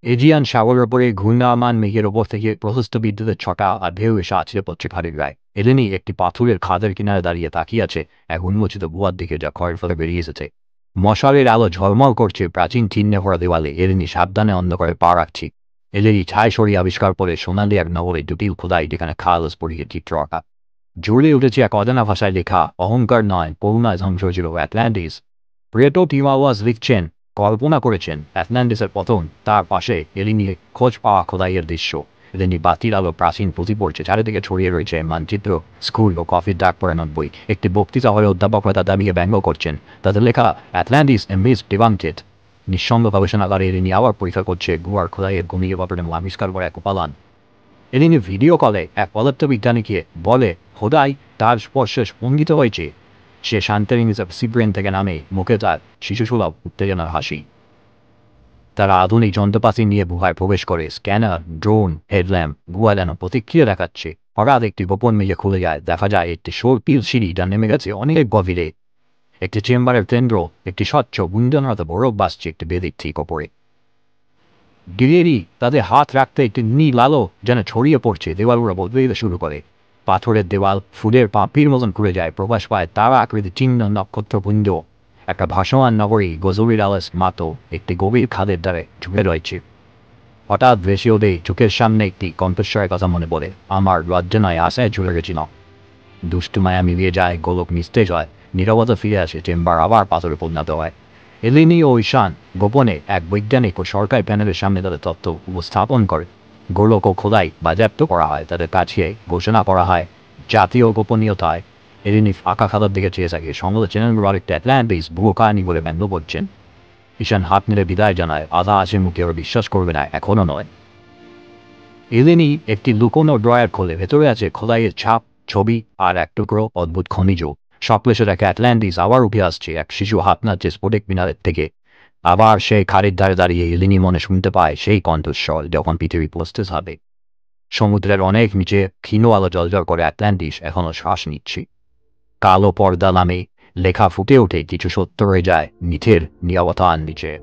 Aegean সাগরের ওপরে ঘূর্ণায়মান মেঘের ওপর থেকে প্রশস্ত বিদ্যুতের ছটা আর ঢেউ এসে আছড়ে পড়ছে খাড়ির গায়ে। এলেনি একটি পাথরের খাদের কিনারে দাঁড়িয়ে তাকিয়ে আছে এক উন্মোচিত গুহার দিকে, যা ক্ষয়ের ফলে বেরিয়ে এসেছে। মশালের আলো ঝলমল করছে প্রাচীন চিহ্নে ভরা দেওয়ালে। এলেনি সাবধানে অন্ধকারে পা রাখছি। এলেনি ছায় সরিয়ে আবিষ্কার করে সোনালি এক নগরে জটিল খোদাই, যেখানে খালাস পড়িয়ে চিত্র আঁকা। জুড়ে উঠেছে এক অজানা ভাষায় লেখা, অহংকার নয় করুণায় ধ্বংস হয়েছিল অ্যাটলান্টিস। প্রিয়েটো টিমাওয়াজ লিখছেন, কল্পনা করেছেন অ্যাটলান্টিসের পতন, তার পাশে এলিনি খোঁজ পাওয়া খোদাইয়ের দৃশ্য। এলিনি বাতির আলো প্রাচীন পুঁথি পড়ছে, চারিদিকে ছড়িয়ে রয়েছে মানচিত্র, স্কুল ও কফির ডাক পড়ানোর বই। একটি বক্তৃতা হলে অধ্যাপকরা তার দাবিকে ব্যঙ্গ করছেন। তাদের লেখা অ্যাটলান্টিস এ মিস ডিবাঙ্কেড। নিঃসঙ্গ গবেষণাগারে এলিনি আবার পরীক্ষা করছে গুহার খোদাইয়ের ঘুমিয়ে বাপরে আবিষ্কার করে এক উপাদান। এলিনি ভিডিও কলে এক পদার্থবিজ্ঞানীকে বলে খোদাই তার স্পর্শে স্পন্দিত হয়েছে। সে শান্তের সিব্রেন থেকে নামে, মুখে তার শিশুসুলভ উত্তেজনার হাসি। তারা আধুনিক যন্ত্রপাতি নিয়ে গুহায় প্রবেশ করে, স্ক্যানার, ড্রোন, হেডল্যাম্প, গুহা যেন প্রতিক্রিয়া দেখাচ্ছে। হঠাৎ একটি গোপন মেঝে খুলে যায়, দেখা যায় একটি সর্পিল সিঁড়ি যা নেমে গেছে অনেক গভীরে। একটি চেম্বারের কেন্দ্র, একটি স্বচ্ছ গুঞ্জনরত বরফ বাসছে একটি বেদিক ঠিক ওপরে। গিরিয়েরি তাদের হাত রাখতে একটি নীল আলো যেন ছড়িয়ে পড়ছে, দেওয়ালগুলো বদলে দিতে শুরু করে। পাথরের দেওয়াল ফুলের পাপড়ির মতন ঘুরে যায়, প্রকাশ পায় তারা আকৃতি চিহ্ন, নক্ষত্রপুঞ্জ। একটা ভাসমান নগরী গজবির আলাস মাতো একটি গভীর খাদের দ্বারে ঝুঁকে রয়েছে। হঠাৎ ভেসে ওঠে চোখের সামনে একটি কণ্ঠস্বরের কথা মনে পড়ে, আমার লজ্জা নয় আশায় ঝুলে গেছিল। দুষ্টু মায়া মিলিয়ে যায়, গোলক নিস্তেজ হয়, নীরবতা ফিরে আসে, চেম্বার আবার পাথরে পরিণত হয়। এলিনি ও ঈশান গোপনে এক বৈজ্ঞানিক ও সরকারি প্যানেলের সামনে তাদের তথ্য উপস্থাপন করে। গোলক ও খোদাই বাজেয়াপ্ত করা হয়, তাদের কাছে ঘোষণা করা হয় জাতীয় গোপনীয়তায়। এলিনি ফাঁকা খাতার দিকে চেয়ে থাকে, সংবাদ চ্যানেলগুলো আরেকটা অ্যাটলান্টিস ভুয়ো কাহিনী বলে ব্যঙ্গ করছেন। ঈশান হাত মেরে বিদায় জানায়, আধা হাসির মুখে ওরা বিশ্বাস করবে না, এখনো নয়। এলিনি একটি লুকোনো ড্রয়ার খোলে, ভেতরে আছে খোদাইয়ের ছাপ, ছবি আর এক টুকরো অদ্ভুত খনিজ। স্বপ্নেশে দেখে অ্যাটলান্টিস আবার উঠে আসছে, এক শিশু হাত নাচছে স্ফটিক মিনারের থেকে। আবার সেই খাড়ির ধারে দাঁড়িয়ে এলিনি মনে শুনতে পায় সেই কণ্ঠস্বর, যখন পৃথিবী প্রস্তুত হবে। সমুদ্রের অনেক নিচে ক্ষীণ আলো জ্বলজ্বল করে, অ্যাটলান্টিস এখনো শ্বাস নিচ্ছে। কালো পর্দা নামে লেখা ফুটে ওঠে, কিছু সত্য রয়ে যায় মিথের নীরবতার নিচে।